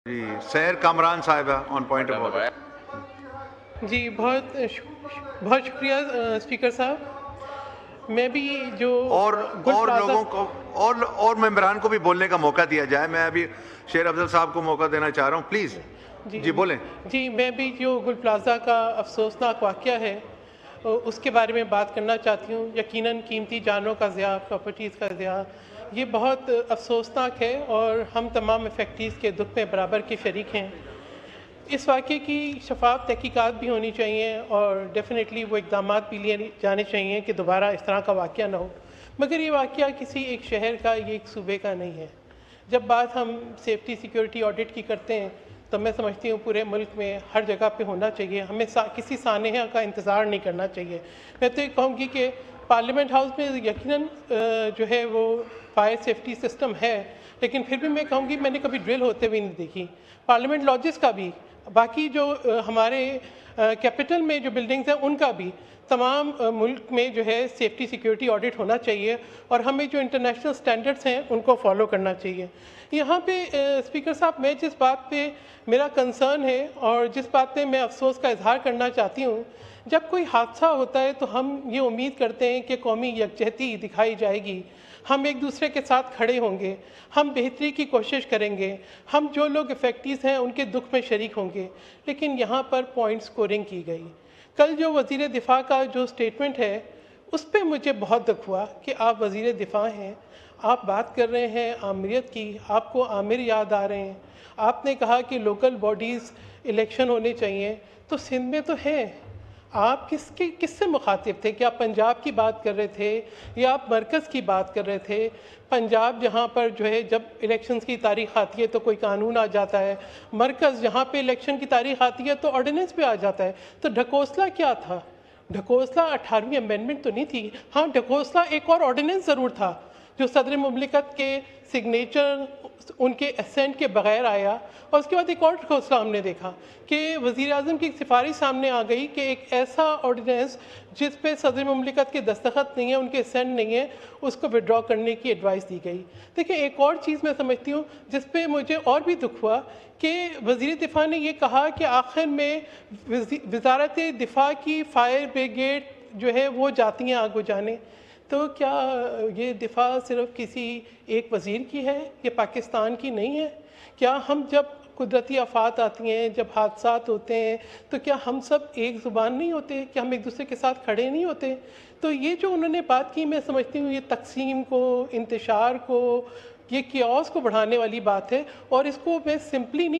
جی سیر کامران صاحبہ on point of order. جی بہت شکریہ اسپیکر صاحب. میں بھی جو اور لوگوں کو اور ممبران کو بھی بولنے کا موقع دیا جائے. میں ابھی شیر افضل صاحب کو موقع دینا چاہ رہا ہوں, پلیز. جی بولیں. جی میں بھی جو گل پلازہ کا افسوسناک واقعہ ہے اس کے بارے میں بات کرنا چاہتی ہوں. یقیناً قیمتی جانوں کا ضیاع, پراپرٹیز کا ضیاع, یہ بہت افسوسناک ہے اور ہم تمام افیکٹیز کے دکھ میں برابر کے شریک ہیں. اس واقعے کی شفاف تحقیقات بھی ہونی چاہیے اور ڈیفینیٹلی وہ اقدامات بھی لیے جانے چاہیے کہ دوبارہ اس طرح کا واقعہ نہ ہو. مگر یہ واقعہ کسی ایک شہر کا, یہ ایک صوبے کا نہیں ہے. جب بات ہم سیفٹی سیکیورٹی آڈٹ کی کرتے ہیں تو میں سمجھتی ہوں پورے ملک میں ہر جگہ پہ ہونا چاہیے. ہمیں کسی سانحہ کا انتظار نہیں کرنا چاہیے. میں تو یہ کہوں گی کہ پارلیمنٹ ہاؤس میں یقیناً جو ہے وہ فائر سیفٹی سسٹم ہے, لیکن پھر بھی میں کہوں گی میں نے کبھی ڈرل ہوتے ہوئے نہیں دیکھی. پارلیمنٹ لاجز کا بھی, باقی جو ہمارے کیپٹل میں جو بلڈنگز ہیں ان کا بھی, تمام ملک میں جو ہے سیفٹی سیکیورٹی آڈٹ ہونا چاہیے اور ہمیں جو انٹرنیشنل سٹینڈرڈز ہیں ان کو فالو کرنا چاہیے. یہاں پہ اسپیکر صاحب میں جس بات پہ میرا کنسرن ہے اور جس بات پہ میں افسوس کا اظہار کرنا چاہتی ہوں, جب کوئی حادثہ ہوتا ہے تو ہم یہ امید کرتے ہیں کہ قومی یکجہتی دکھائی جائے گی, ہم ایک دوسرے کے ساتھ کھڑے ہوں گے, ہم بہتری کی کوشش کریں گے, ہم جو لوگ افیکٹیز ہیں ان کے دکھ میں شریک ہوں گے. لیکن یہاں پر پوائنٹ سکورنگ کی گئی. کل جو وزیر دفاع کا جو سٹیٹمنٹ ہے اس پہ مجھے بہت دکھ ہوا کہ آپ وزیر دفاع ہیں, آپ بات کر رہے ہیں آمریت کی, آپ کو عامر یاد آ رہے ہیں. آپ نے کہا کہ لوکل باڈیز الیکشن ہونے چاہیے, تو سندھ میں تو ہیں. آپ کس سے مخاطب تھے؟ کیا پنجاب کی بات کر رہے تھے یا آپ مرکز کی بات کر رہے تھے؟ پنجاب جہاں پر جو ہے جب الیکشنز کی تاریخ آتی ہے تو کوئی قانون آ جاتا ہے, مرکز جہاں پہ الیکشن کی تاریخ آتی ہے تو آرڈیننس پہ آ جاتا ہے. تو ڈھکوسلا کیا تھا؟ ڈھکوسلا 18ویں امینڈمنٹ تو نہیں تھی. ہاں ڈھکوسلا ایک اور آرڈیننس ضرور تھا جو صدر مملکت کے سگنیچر ان کے اسینٹ کے بغیر آیا, اور اس کے بعد ایک اور ڈھکوسلا ہم نے دیکھا کہ وزیر اعظم کی سفارش سامنے آ گئی کہ ایک ایسا آرڈیننس جس پہ صدر مملکت کے دستخط نہیں ہیں, ان کے اسینٹ نہیں ہیں, اس کو وڈرا کرنے کی ایڈوائس دی گئی. دیکھیں ایک اور چیز میں سمجھتی ہوں جس پہ مجھے اور بھی دکھ ہوا کہ وزیر دفاع نے یہ کہا کہ آخر میں وزارت دفاع کی فائر بریگیڈ جو ہے وہ جاتی ہیں آگ بجھانے. تو کیا یہ دفاع صرف کسی ایک وزیر کی ہے, یہ پاکستان کی نہیں ہے؟ کیا ہم جب قدرتی آفات آتی ہیں, جب حادثات ہوتے ہیں, تو کیا ہم سب ایک زبان نہیں ہوتے؟ کیا ہم ایک دوسرے کے ساتھ کھڑے نہیں ہوتے؟ تو یہ جو انہوں نے بات کی میں سمجھتی ہوں یہ تقسیم کو, انتشار کو, یہ کیوس کو بڑھانے والی بات ہے, اور اس کو میں سمپلی نہیں